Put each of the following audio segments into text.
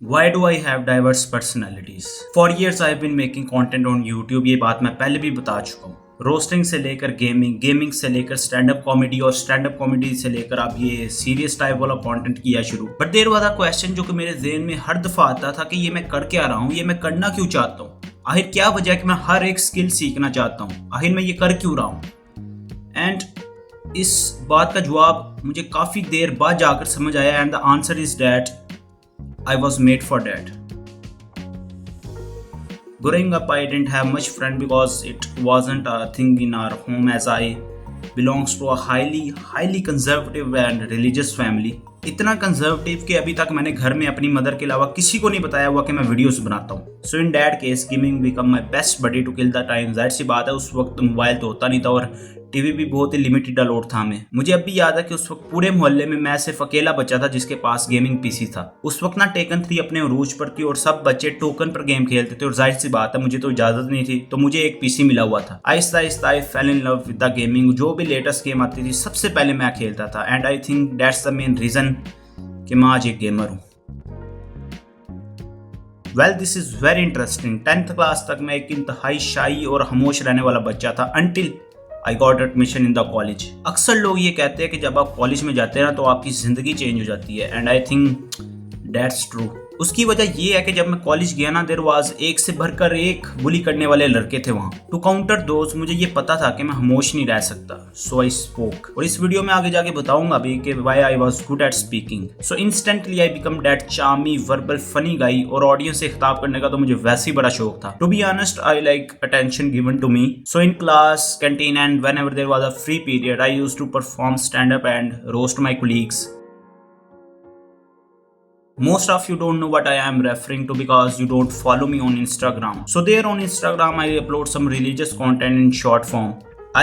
Why do I have diverse personalities? For years I've been making content on YouTube. ये बात मैं पहले भी बता चुका हूँ. रोस्टिंग से लेकर गेमिंग, गेमिंग से लेकर स्टैंड अप कॉमेडी और स्टैंड अप कॉमेडी से लेकर अब ये सीरियस टाइप वाला कंटेंट किया शुरू. But there was a question जो कि मेरे ज़हन में हर दफ़ा आता था कि ये मैं कर क्या रहा हूँ, ये मैं करना क्यों चाहता हूँ. आखिर क्या वजह है कि मैं हर एक स्किल सीखना चाहता हूँ, आखिर मैं ये कर क्यों रहा हूँ. एंड इस बात का जवाब मुझे काफ़ी देर बाद जाकर समझ आया. And the answer is that I was made for that. Growing up, I didn't have much friend because it wasn't a thing in our home, as I belongs to a highly conservative and religious family. इतना conservative कि अभी तक मैंने घर में अपनी mother के अलावा किसी को नहीं बताया हुआ कि मैं वीडियोस बनाता हूँ. So in that case gaming become my best buddy to kill the time. जाहिर सी बात है उस वक्त मोबाइल तो होता नहीं था और टीवी भी बहुत ही लिमिटेड अलाउड था हमें. मुझे अब भी याद है कि उस वक्त पूरे मोहल्ले में मैं सिर्फ अकेला बच्चा था जिसके पास गेमिंग पीसी था. उस वक्त ना टेकन 3 अपने अरूज पर थी और सब बच्चे टोकन पर गेम खेलते थे और जाहिर सी बात है मुझे तो इजाजत नहीं थी, तो मुझे एक पीसी मिला हुआ था. आहिस्ता आहिस्ता I fell in love with the gaming. जो भी लेटेस्ट गेम आती थी सबसे पहले मैं खेलता था. And I think that's the main reason कि मैं आज एक गेमर हूँ. Well this is very interesting. 10th class तक मैं एक इंतहाई शाई और खामोश रहने वाला बच्चा था until I got admission in the college. अक्सर लोग ये कहते हैं कि जब आप कॉलेज में जाते हैं ना तो आपकी ज़िंदगी चेंज हो जाती है. And I think that's true. उसकी वजह ये है कि जब मैं कॉलेज गया ना देयर वाज एक से भरकर एक बुली करने वाले लड़के थे वहाँ. टू काउंटर दोस्त मुझे ये पता था कि मैं खामोश नहीं रह सकता. So I spoke. और इस वीडियो में आगे जाके बताऊंगा भी कि why I was good at speaking. So instantly I become that charmy verbal funny guy. और ऑडियंस से खिताब करने का तो मुझे वैसे ही बड़ा शौक था. To be honest I like attention given to me. So in class, canteen and whenever there was a free period I used to perform stand up and roast my colleagues. Most of you don't know what I am referring to because you don't follow me on Instagram. So there on Instagram I upload some religious content in short form.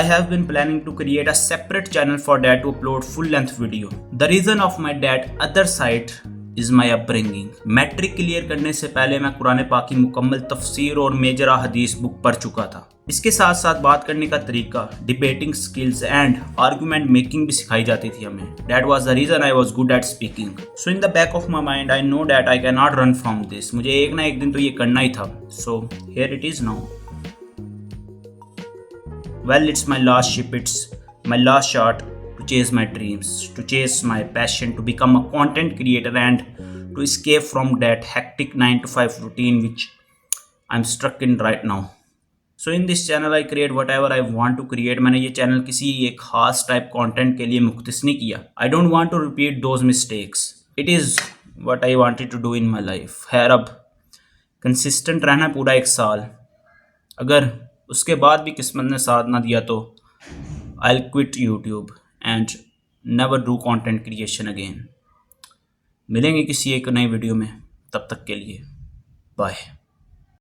I have been planning to create a separate channel for that to upload full length video. The reason of my that other side is my upbringing. Matric clear करने से पहले मैं कुरान पाक की मुकम्मल तफसीर और major हदीस बुक पढ़ चुका था. इसके साथ साथ बात करने का तरीका, debating skills and argument making भी सिखाई जाती थी हमें. That was the reason I was good at speaking. So in the back of my mind I know that I can not run from this. मुझे एक ना एक दिन तो ये करना ही था. So here it is now. Well it's my last ship, it's my last shot to chase my dreams, to chase my passion, to become a content creator and to escape from that hectic 9 to 5 routine which I'm stuck in right now. So in this channel I create whatever I want to create. मैंने ये channel किसी एक खास type content के लिए मुख्तस नहीं किया. I don't want to repeat those mistakes. It is what I wanted to do in my life. खैर अब कंसिस्टेंट रहना पूरा 1 साल. अगर उसके बाद भी किस्मत ने साथ ना दिया तो I'll quit YouTube and never do content creation again. मिलेंगे किसी एक नई वीडियो में. तब तक के लिए बाय.